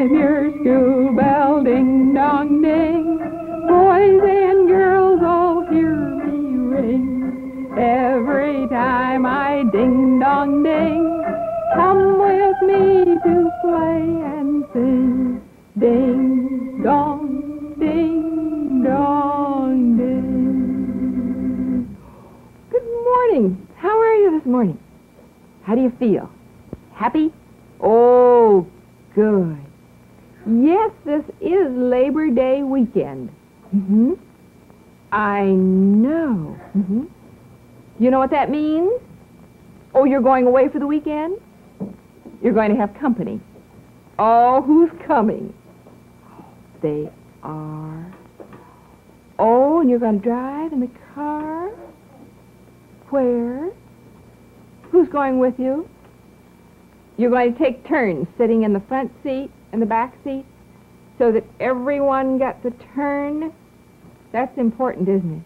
I'm your school bell, ding dong ding. Boys and girls all hear me ring. Every time I ding dong ding, come with me to play and sing. Ding dong, ding dong, ding. Good morning. How are you this morning? How do you feel? Happy? Oh, good. Yes, this is Labor Day weekend. I know. You know what that means? Oh, you're going away for the weekend? You're going to have company. Oh, who's coming? They are. Oh, and you're going to drive in the car? Where? Who's going with you? You're going to take turns sitting in the front seat and the back seat so that everyone gets a turn. That's important, isn't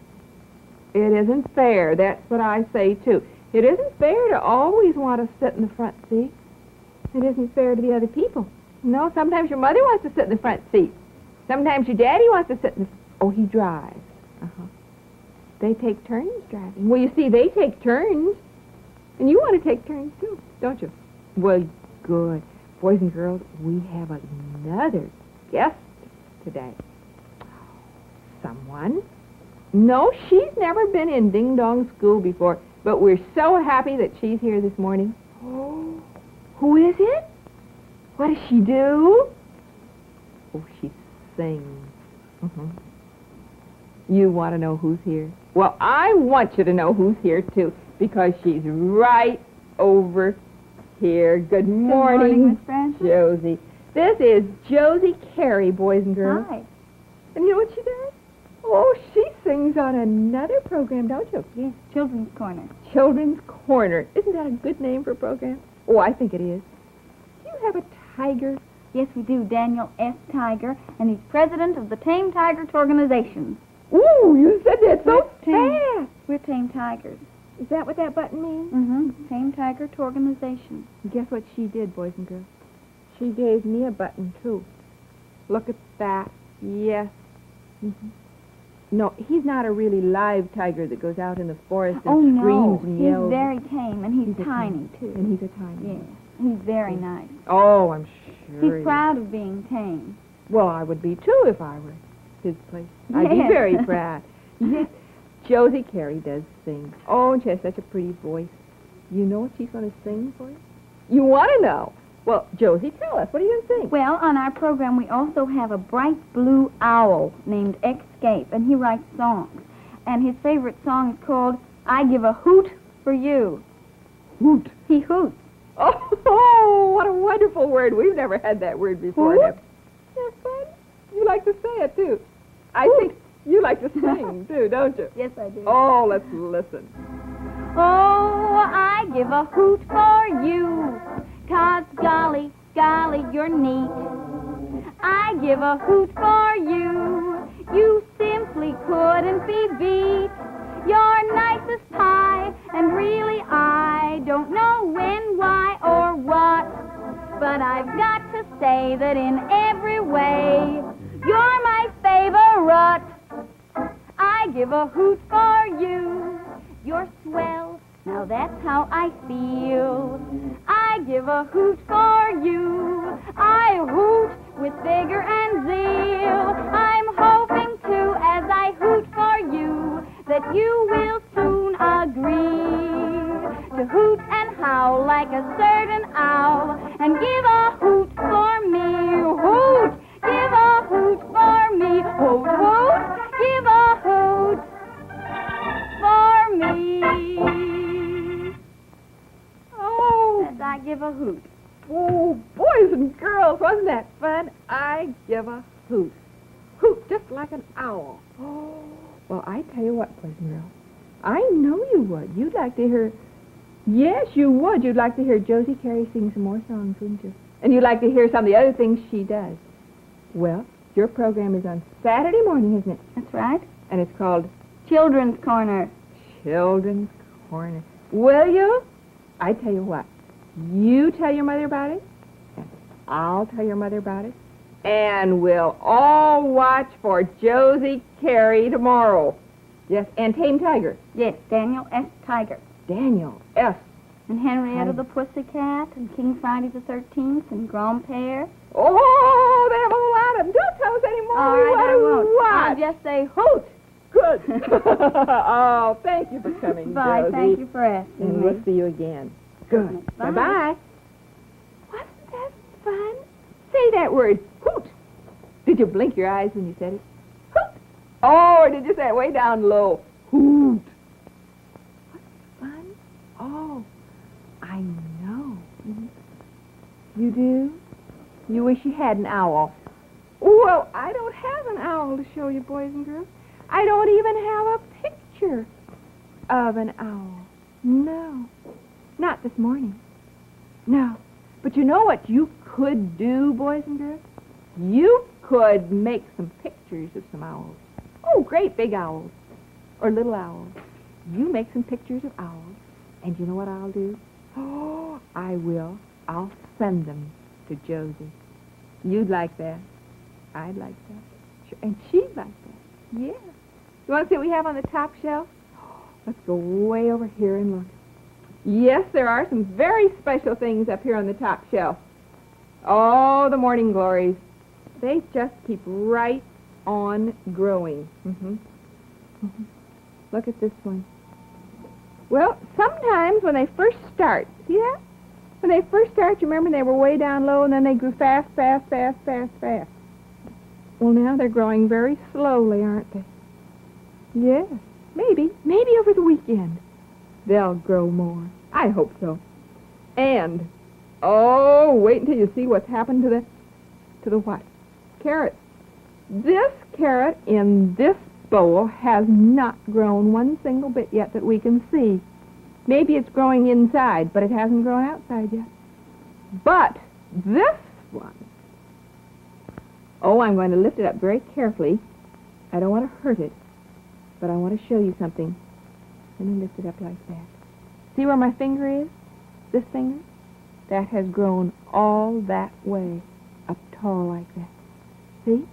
it? It isn't fair. That's what I say, too. It isn't fair to always want to sit in the front seat. It isn't fair to the other people. No, sometimes your mother wants to sit in the front seat. Sometimes your daddy wants to sit in the... Oh, he drives. They take turns driving. Well, you see, they take turns. And you want to take turns, too, don't you? Well, good. Boys and girls, we have another guest today. Someone? No, she's never been in Ding Dong School before, but we're so happy that she's here this morning. Oh, who is it? What does she do? Oh, she sings. You want to know who's here? Well, I want you to know who's here, too, because she's right over here. Good morning, Miss Frances. Josie. This is Josie Carey, boys and girls. Hi. And you know what she does? Oh, she sings on another program, don't you? Yes, Children's Corner. Children's Corner. Isn't that a good name for a program? Oh, I think it is. Do you have a tiger? Yes, we do. Daniel S. Tiger, and he's president of the Tame Tigers Organization. Ooh, you said that so Tame. fast. We're Tame Tigers. Is that what that button means? Tame Tiger Organization. Guess what she did, boys and girls? She gave me a button, too. Look at that. Yes. No, he's not a really live tiger that goes out in the forest and screams and yells. He's very tame, and he's tiny, too. And he's a tiny. Yeah, he's very nice. Oh, I'm sure. He's proud of being tame. Well, I would be, too, if I were his place. I'd be very proud. Yes. Josie Carey does sing. Oh, and she has such a pretty voice. You know what she's going to sing for you? You want to know? Well, Josie, tell us. What are you going to sing? Well, on our program, we also have a bright blue owl named Escape, and he writes songs. And his favorite song is called I Give a Hoot for You. Hoot. He hoots. Oh, what a wonderful word. We've never had that word before. Hoot? That's fun. You like to say it, too. I think you like to sing, too, don't you? Yes, I do. Oh, let's listen. Oh, I give a hoot for you, 'cause golly, golly, you're neat. I give a hoot for you, you simply couldn't be beat. You're nice as pie, and really I don't know when, why, or what. But I've got to say that in every way, you're my favorite. I give a hoot for you. You're swell, now that's how I feel. I give a hoot for you. I hoot with vigor and zeal. I'm hoping to, as I hoot for you, that you will soon agree to hoot and howl like a certain owl and give a hoot for me. Hoot! Give a hoot for me. Hoot, hoot! Give a hoot for me. Oh. As I give a hoot. Oh, boys and girls, wasn't that fun? I give a hoot. Hoot, just like an owl. Oh. Well, I tell you what, boys and girls, I know you would. You'd like to hear... Yes, you would. You'd like to hear Josie Carey sing some more songs, wouldn't you? And you'd like to hear some of the other things she does. Well, your program is on Saturday morning, isn't it? That's right. And it's called Children's Corner. Children's Corner. Will you? I tell you what. You tell your mother about it, and I'll tell your mother about it, And we'll all watch for Josie Carey tomorrow. Yes, and Tame Tiger. Yes, Daniel S. Tiger. Daniel S. And Henrietta Tiger. the Pussycat, and King Friday the 13th, and Grandpere. Oh, they have a whole lot of them. Don't tell us anymore. All We right, want I to won't. I'll watch. just say hoot. Good. Oh, thank you for coming, Bye, Josie. thank you for asking And me. we'll see you again. Good. Bye. Bye-bye. Wasn't that fun? Say that word, hoot. Did you blink your eyes when you said it? Hoot. Oh, or did you say it way down low? Hoot. Wasn't fun? Oh, I know. You do? You wish you had an owl. Well, I don't have an owl to show you, boys and girls. I don't even have a picture of an owl. No. Not this morning. No. But you know what you could do, boys and girls? You could make some pictures of some owls. Oh, great big owls. Or little owls. You make some pictures of owls, and you know what I'll do? Oh, I will. I'll send them to Josie. You'd like that. I'd like that. Sure. And she'd like that. Yeah. You want to see what we have on the top shelf? Let's go way over here and look. Yes, there are some very special things up here on the top shelf. Oh, the morning glories. They just keep right on growing. Look at this one. Well, sometimes when they first start, see that? When they first start, you remember they were way down low, and then they grew fast, fast, fast, fast, fast. Well, now they're growing very slowly, aren't they? Yes, maybe over the weekend they'll grow more. I hope so. And, oh, wait until you see what's happened to the what? Carrot. This carrot in this bowl has not grown one single bit yet that we can see. Maybe it's growing inside, but it hasn't grown outside yet. But this one, oh, I'm going to lift it up very carefully. I don't want to hurt it, but I want to show you something. Let me lift it up like that. See where my finger is? This finger? That has grown all that way, up tall like that. See?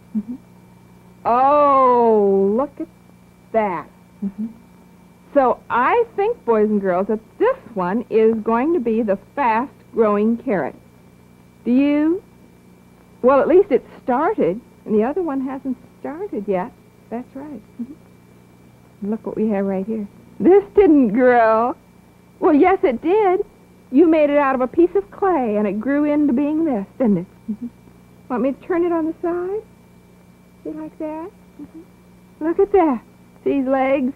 Oh, look at that. So I think, boys and girls, that this one is going to be the fast-growing carrot. Do you? Well, at least it started, and the other one hasn't started yet. That's right. Look what we have right here. This didn't grow. Well, yes, it did. You made it out of a piece of clay, and it grew into being this, didn't it? Want me to turn it on the side? See, like that? Look at that. See his legs?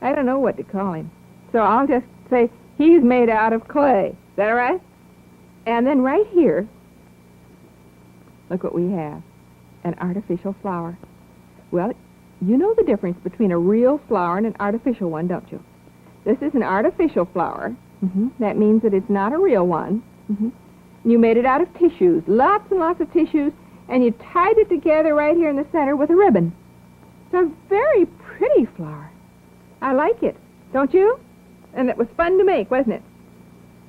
I don't know what to call him. So I'll just say he's made out of clay. Is that all right? And then right here, look what we have. An artificial flower. Well, you know the difference between a real flower and an artificial one, don't you? This is an artificial flower. That means that it's not a real one. You made it out of tissues, lots and lots of tissues, and you tied it together right here in the center with a ribbon. It's a very pretty flower. I like it, don't you? And it was fun to make, wasn't it?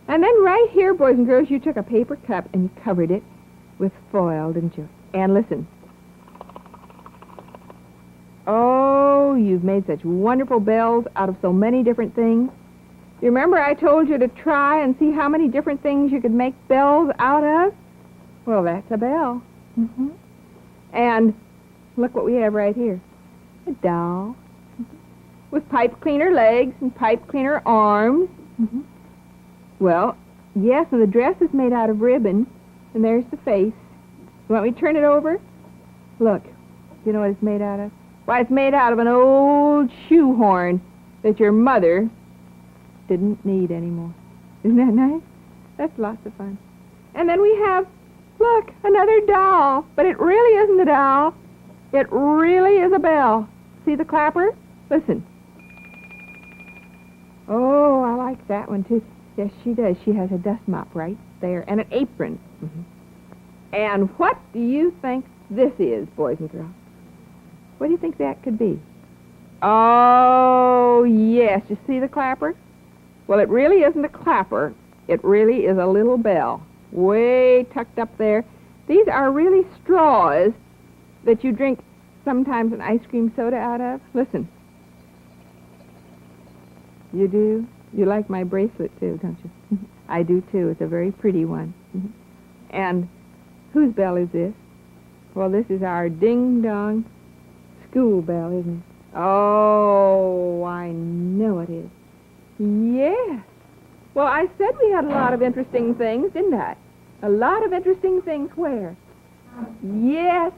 And then right here, boys and girls, you took a paper cup and you covered it with foil, didn't you? And listen. Oh, you've made such wonderful bells out of so many different things. You remember I told you to try and see how many different things you could make bells out of? Well, that's a bell. And look what we have right here. A doll. With pipe cleaner legs and pipe cleaner arms. Well, yes, and the dress is made out of ribbon, and there's the face. You want me to turn it over? Look, you know what it's made out of? Why, it's made out of an old shoehorn that your mother didn't need anymore. Isn't that nice? That's lots of fun. And then we have, look, another doll, but it really isn't a doll. It really is a bell. See the clapper? Listen. Oh, I like that one, too. Yes, she does. She has a dust mop right there and an apron. And what do you think this is, boys and girls? What do you think that could be? Oh, yes. You see the clapper? Well, it really isn't a clapper. It really is a little bell, way tucked up there. These are really straws that you drink sometimes an ice cream soda out of. Listen. You do? You like my bracelet, too, don't you? I do, too. It's a very pretty one. And whose bell is this? Well, this is our ding-dong school bell, isn't it? Oh, I know it is. Yes. Well, I said we had a lot of interesting things, didn't I? A lot of interesting things where? Yes,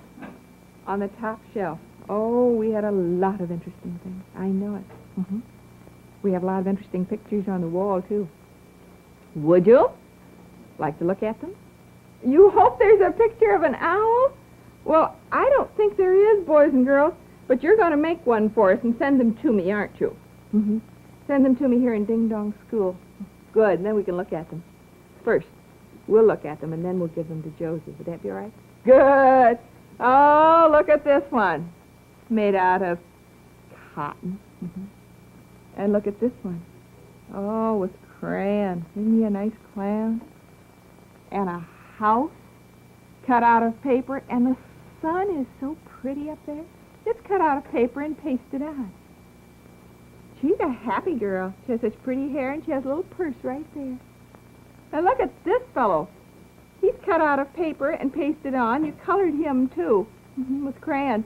on the top shelf. Oh, we had a lot of interesting things. I know it. We have a lot of interesting pictures on the wall, too. Would you like to look at them? You hope there's a picture of an owl? Well, I don't think there is, boys and girls, but you're going to make one for us and send them to me, aren't you? Send them to me here in Ding Dong School. Good, and then we can look at them. First, we'll look at them, and then we'll give them to Josie. Would that be all right? Good. Oh, look at this one. It's made out of cotton. And look at this one. Oh, with crayon. Isn't he a nice clown? And a house cut out of paper, and the sun is so pretty up there. It's cut out of paper and pasted on. She's a happy girl. She has such pretty hair, and she has a little purse right there. And look at this fellow. He's cut out of paper and pasted on. You colored him, too, with crayon.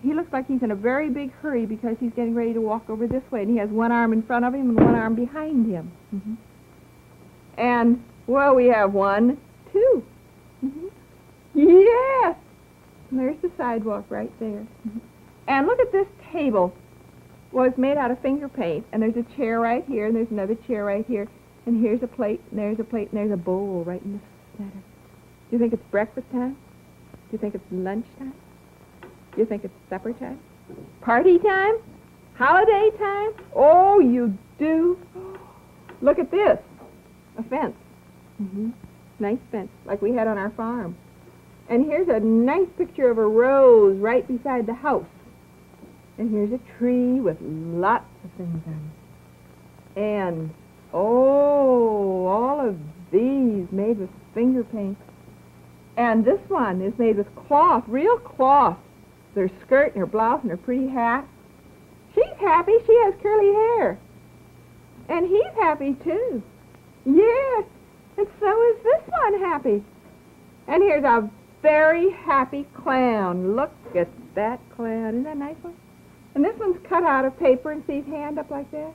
He looks like he's in a very big hurry because he's getting ready to walk over this way, and he has one arm in front of him and one arm behind him. And, well, we have 1, 2. Yes! And there's the sidewalk right there. And look at this table. Well, it's made out of finger paint, and there's a chair right here, and there's another chair right here, and here's a plate, and there's a plate, and there's a bowl right in the center. Do you think it's breakfast time? Do you think it's lunch time? Do you think it's supper time? Party time? Holiday time? Oh, you do? Look at this. A fence. Nice fence, like we had on our farm. And here's a nice picture of a rose right beside the house. And here's a tree with lots of things on it. And, oh, all of these made with finger paint. And this one is made with cloth, real cloth. Their skirt and her blouse and her pretty hat. She's happy. She has curly hair. And he's happy, too. Yes. And so is this one happy. And here's a very happy clown. Look at that clown. Isn't that a nice one? And this one's cut out of paper, and see his hand up like that?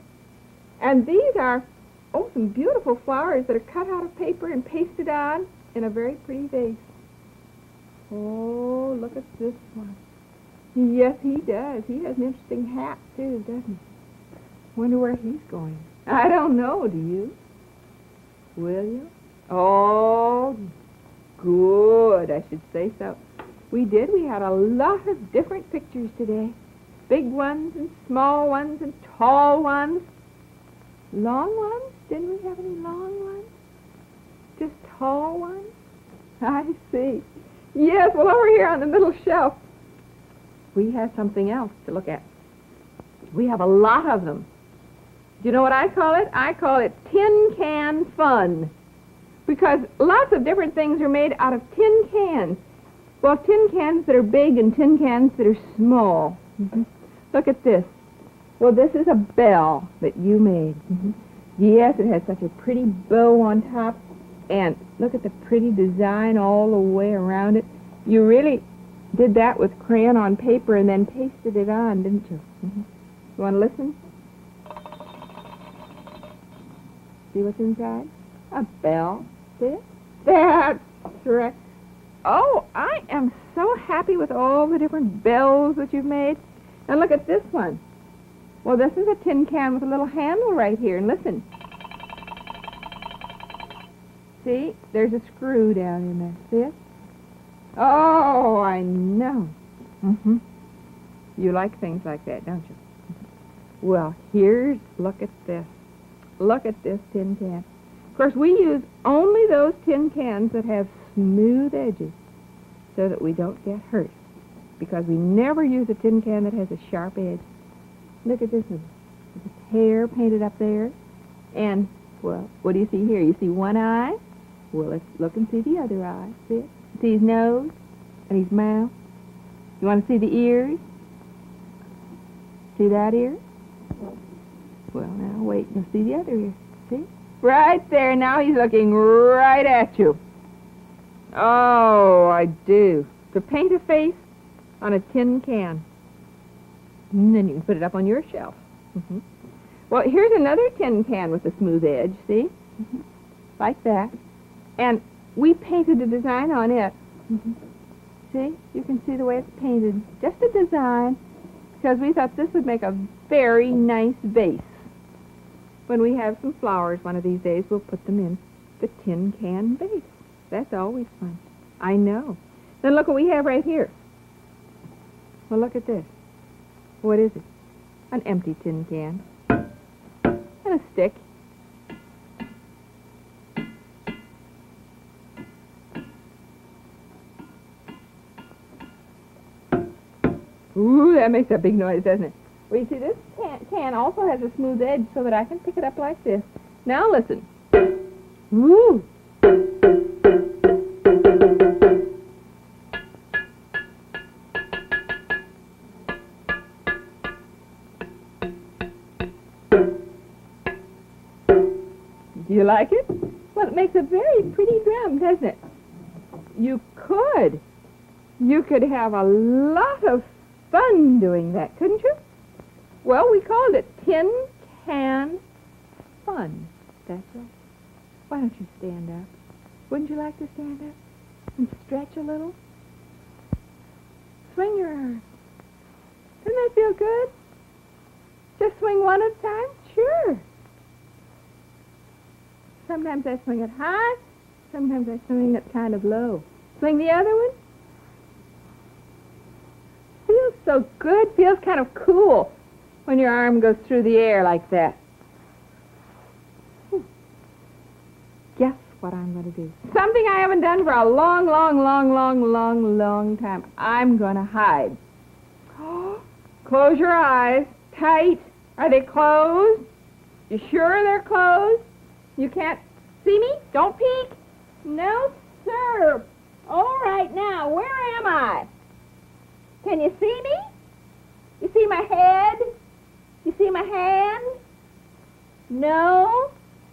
And these are, oh, some beautiful flowers that are cut out of paper and pasted on in a very pretty vase. Oh, look at this one. Yes, he does. He has an interesting hat, too, doesn't he? Wonder where he's going. I don't know, do you? Will you? Oh, good. I should say so. We did. We had a lot of different pictures today. Big ones and small ones and tall ones. Long ones? Didn't we have any long ones? Just tall ones? I see. Yes, well, over here on the middle shelf, we have something else to look at. We have a lot of them. Do you know what I call it? I call it tin can fun. Because lots of different things are made out of tin cans. Well, tin cans that are big and tin cans that are small. Look at this. Well, this is a bell that you made. Yes, it has such a pretty bow on top. And look at the pretty design all the way around it. You really did that with crayon on paper and then pasted it on, didn't you? You want to listen? See what's inside? A bell. See it? That's right. Oh, I am so happy with all the different bells that you've made. Now look at this one. Well, this is a tin can with a little handle right here. And listen. See? There's a screw down in there. See it? Oh, I know. You like things like that, don't you? Well, look at this. Look at this tin can. Of course, we use only those tin cans that have smooth edges so that we don't get hurt. Because we never use a tin can that has a sharp edge. Look at this one. There's a hair painted up there. And, well, what do you see here? You see one eye? Well, let's look and see the other eye. See it? See his nose and his mouth? You want to see the ears? See that ear? Well, now wait, you'll see the other ear. See? Right there, now he's looking right at you. Oh, I do. To paint a face on a tin can. And then you can put it up on your shelf. Well, here's another tin can with a smooth edge, see? Like that. And we painted a design on it. See? You can see the way it's painted. Just a design, because we thought this would make a very nice vase. When we have some flowers one of these days, we'll put them in the tin can vase. That's always fun. I know. Then look what we have right here. Well, look at this. What is it? An empty tin can. And a stick. Ooh, that makes a big noise, doesn't it? Well, you see, this can also has a smooth edge so that I can pick it up like this. Now listen. Ooh. Do you like it? Well, it makes a very pretty drum, doesn't it? You could have a lot of fun doing that, couldn't you? Well, we called it Tin Can Fun. That's right. Why don't you stand up? Wouldn't you like to stand up and stretch a little? Swing your arms. Doesn't that feel good? Just swing one at a time? Sure. Sometimes I swing it high. Sometimes I swing it kind of low. Swing the other one. Feels so good. Feels kind of cool when your arm goes through the air like that. Guess what I'm going to do? Something I haven't done for a long time. I'm going to hide. Close your eyes. Tight. Are they closed? You sure they're closed? You can't see me? Don't peek. No, sir. All right, now, where am I? Can you see me? You see my head? You see my hand? No?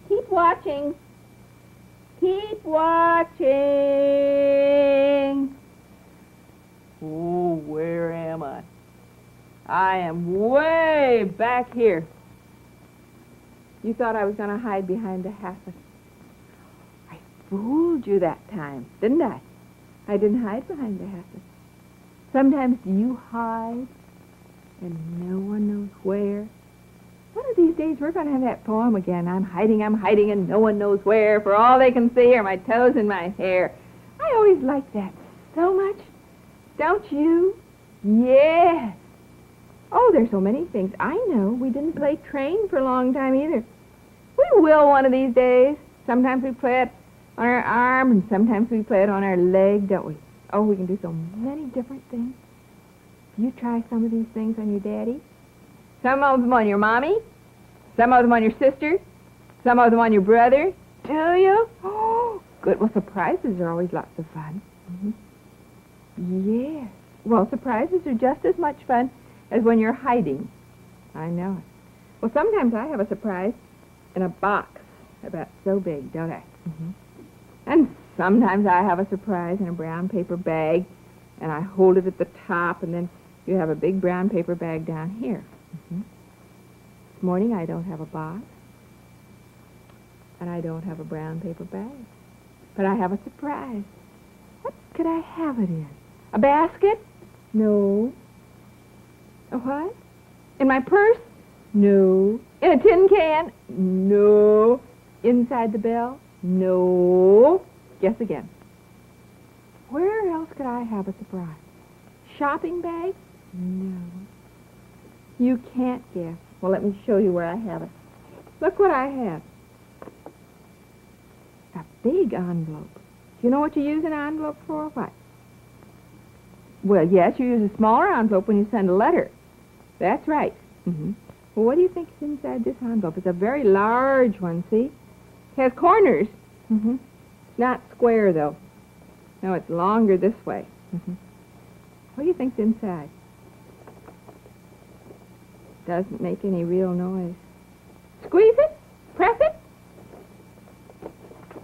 Keep watching. Keep watching. Oh, where am I? I am way back here. You thought I was going to hide behind the hassock. I fooled you that time, didn't I? I didn't hide behind the hassock. Sometimes you hide and no one knows where. One of these days we're going to have that poem again. I'm hiding, and no one knows where. For all they can see are my toes and my hair. I always liked that so much. Don't you? Yes. Oh, there's so many things. I know. We didn't play train for a long time either. We will one of these days. Sometimes we play it on our arm, and sometimes we play it on our leg, don't we? Oh, we can do so many different things. You try some of these things on your daddy. Some of them on your mommy. Some of them on your sister. Some of them on your brother. Do you? Oh, good. Well, surprises are always lots of fun. Yes. Well, surprises are just as much fun as when you're hiding. I know it. Well, sometimes I have a surprise in a box about so big, don't I? And sometimes I have a surprise in a brown paper bag, and I hold it at the top, and then you have a big brown paper bag down here. This morning I don't have a box, and I don't have a brown paper bag, but I have a surprise. What could I have it in? A basket? No. A what? In my purse? No. In a tin can? No. Inside the bell? No. Guess again. Where else could I have a surprise? Shopping bag? No. You can't guess. Well, let me show you where I have it. Look what I have. A big envelope. Do you know what you use an envelope for? What? Well, yes, you use a smaller envelope when you send a letter. That's right. Well, what do you think is inside this envelope? It's a very large one, see? It has corners. It's not square, though. No, it's longer this way. What do you think's inside? Doesn't make any real noise. Squeeze it. Press it.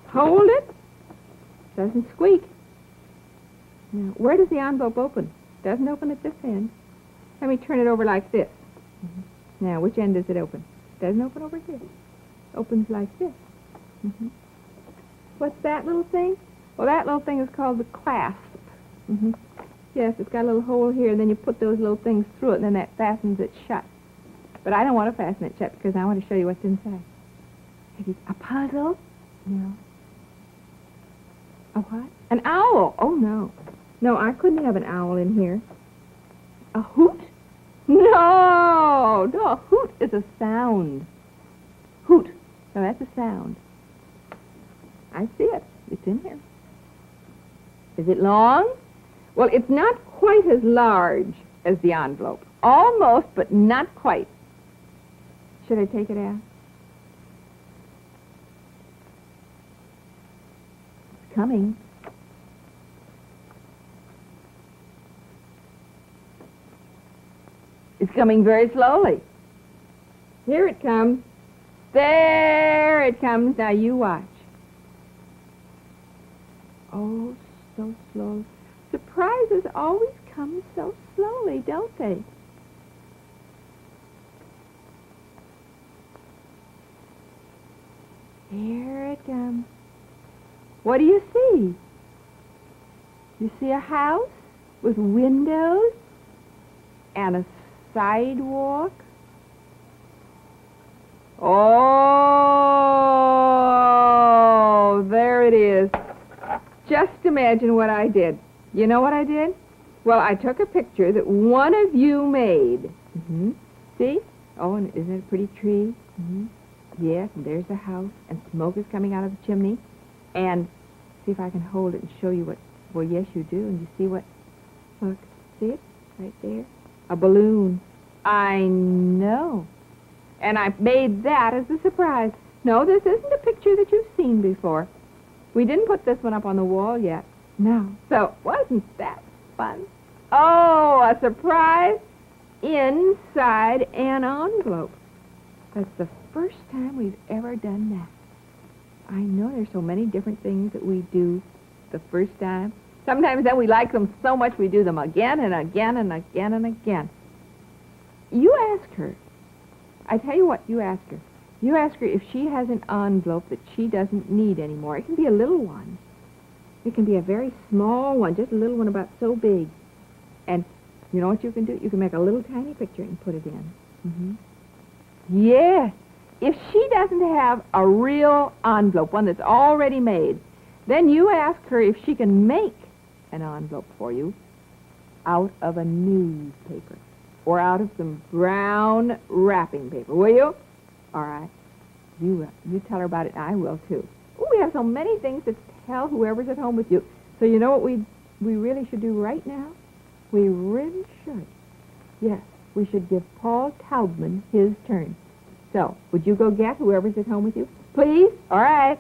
Hold it. Doesn't squeak. Now, where does the envelope open? Doesn't open at this end. Let me turn it over like this. Now, which end does it open? Doesn't open over here. Opens like this. What's that little thing? Well, that little thing is called the clasp. Yes, it's got a little hole here, and then you put those little things through it, and then that fastens it shut. But I don't want to fasten it shut because I want to show you what's inside. A puzzle? No. A what? An owl. Oh, no. No, I couldn't have an owl in here. A hoot? No, a hoot is a sound. Hoot. No, that's a sound. I see it. It's in here. Is it long? Well, it's not quite as large as the envelope. Almost, but not quite. Should I take it out? It's coming. It's coming very slowly. Here it comes. There it comes. Now you watch. Oh, so slow. Surprises always come so slowly, don't they? Here it comes. What do you see? You see a house with windows and a sidewalk. Oh, there it is. Just imagine what I did. You know what I did? Well, I took a picture that one of you made. See? Oh, and isn't it a pretty tree? Yes, and there's the house, and smoke is coming out of the chimney. And see if I can hold it and show you what... Well, yes, you do. And you see what... Look, see it? Right there. A balloon. I know. And I made that as a surprise. No, this isn't a picture that you've seen before. We didn't put this one up on the wall yet. No. So, wasn't that fun? Oh, a surprise inside an envelope. That's the first time we've ever done that. I know there's so many different things that we do the first time. Sometimes then we like them so much we do them again and again and again and again. You ask her. I tell you what, you ask her. You ask her if she has an envelope that she doesn't need anymore. It can be a little one. It can be a very small one, just a little one about so big. And you know what you can do? You can make a little tiny picture and put it in. Yes. If she doesn't have a real envelope, one that's already made, then you ask her if she can make an envelope for you out of a newspaper or out of some brown wrapping paper, will you? All right. You tell her about it, and I will, too. Oh, we have so many things to tell whoever's at home with you. So you know what we really should do right now? We really should. Yes, we should give Paul Taubman his turn. So, would you go get whoever's at home with you? Please? All right.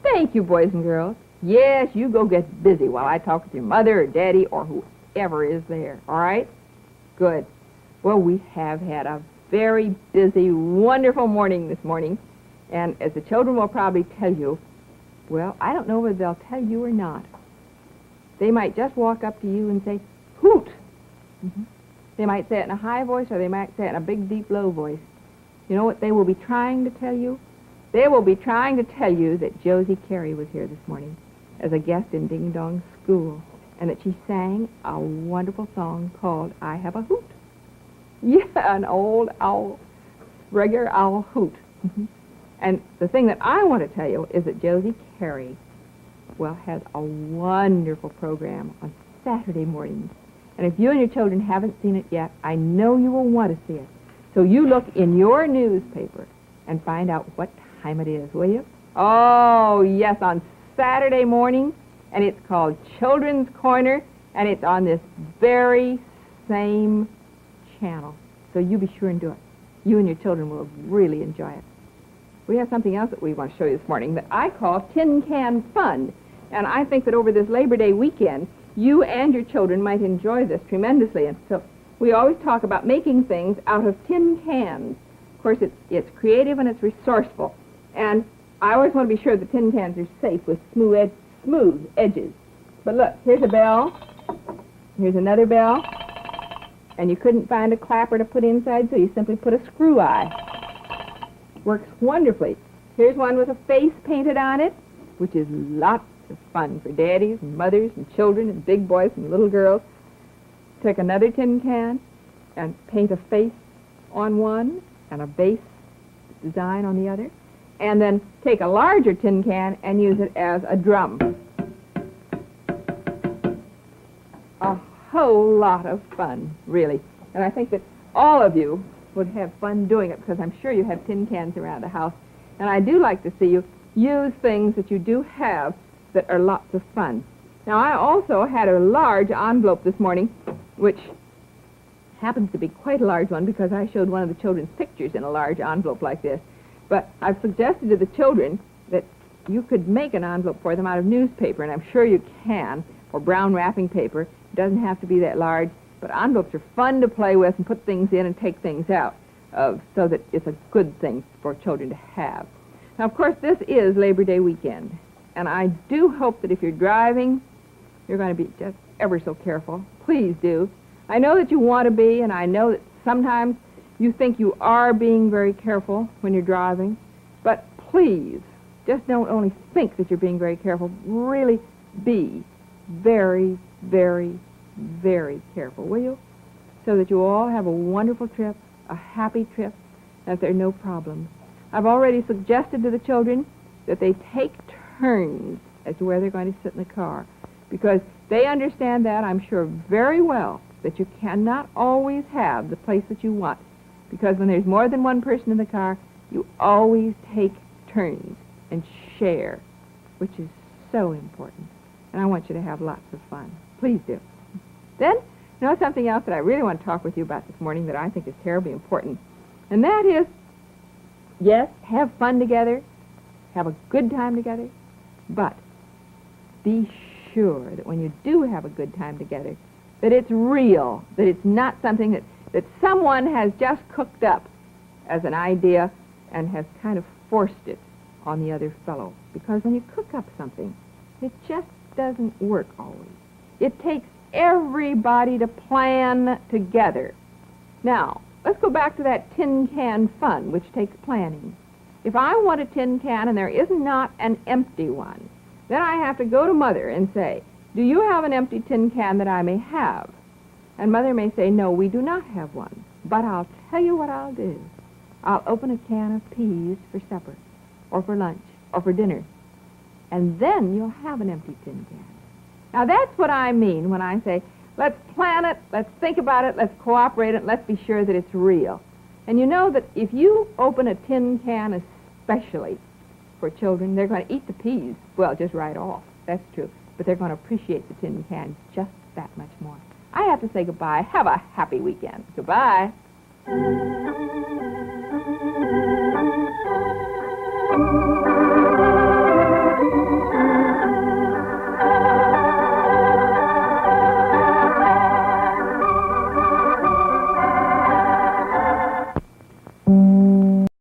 Thank you, boys and girls. Yes, you go get busy while I talk with your mother or daddy or whoever is there, all right? Good. Well, we have had a very busy, wonderful morning this morning, and as the children will probably tell you, well, I don't know whether they'll tell you or not. They might just walk up to you and say, hoot. They might say it in a high voice or they might say it in a big, deep, low voice. You know what they will be trying to tell you? They will be trying to tell you that Josie Carey was here this morning as a guest in Ding Dong School and that she sang a wonderful song called I Have a Hoot. Yeah, an old owl, regular owl hoot. And the thing that I want to tell you is that Josie Carey well, has a wonderful program on Saturday mornings. And if you and your children haven't seen it yet, I know you will want to see it. So you look in your newspaper and find out what time it is, will you? Oh, yes, on Saturday morning, and it's called Children's Corner, and it's on this very same channel. So you be sure and do it. You and your children will really enjoy it. We have something else that we want to show you this morning that I call Tin Can Fun. And I think that over this Labor Day weekend, you and your children might enjoy this tremendously. And so we always talk about making things out of tin cans. Of course, it's creative and it's resourceful. And I always want to be sure the tin cans are safe with smooth edges. But look, here's a bell. Here's another bell. And you couldn't find a clapper to put inside, so you simply put a screw eye. Works wonderfully. Here's one with a face painted on it, which is lots of fun for daddies and mothers and children and big boys and little girls. Take another tin can and paint a face on one and a base design on the other. And then take a larger tin can and use it as a drum. A whole lot of fun, really. And I think that all of you would have fun doing it because I'm sure you have tin cans around the house. And I do like to see you use things that you do have that are lots of fun. Now, I also had a large envelope this morning, which happens to be quite a large one because I showed one of the children's pictures in a large envelope like this. But I've suggested to the children that you could make an envelope for them out of newspaper, and I'm sure you can, or brown wrapping paper. It doesn't have to be that large, but envelopes are fun to play with and put things in and take things out so that it's a good thing for children to have. Now, of course, this is Labor Day weekend, and I do hope that if you're driving, you're going to be just ever so careful. Please do. I know that you want to be, and I know that sometimes you think you are being very careful when you're driving, but please, just don't only think that you're being very careful. Really be very, very, very careful, will you? So that you all have a wonderful trip, a happy trip, and that there are no problems. I've already suggested to the children that they take turns as to where they're going to sit in the car, because they understand that, I'm sure, very well, that you cannot always have the place that you want, because when there's more than one person in the car, you always take turns and share, which is so important. And I want you to have lots of fun. Please do. Then, you know something else that I really want to talk with you about this morning that I think is terribly important, and that is, yes, have fun together, have a good time together, but be sure that when you do have a good time together, that it's real, that it's not something that someone has just cooked up as an idea and has kind of forced it on the other fellow. Because when you cook up something, it just doesn't work always. It takes everybody to plan together. Now, let's go back to that tin can fun, which takes planning. If I want a tin can and there is not an empty one, then I have to go to Mother and say, do you have an empty tin can that I may have? And Mother may say, no, we do not have one. But I'll tell you what I'll do. I'll open a can of peas for supper, or for lunch, or for dinner. And then you'll have an empty tin can. Now, that's what I mean when I say, let's plan it, let's think about it, let's cooperate it, let's be sure that it's real. And you know that if you open a tin can especially for children, they're going to eat the peas, well, just right off. That's true. But they're going to appreciate the tin can just that much more. I have to say goodbye. Have a happy weekend. Goodbye.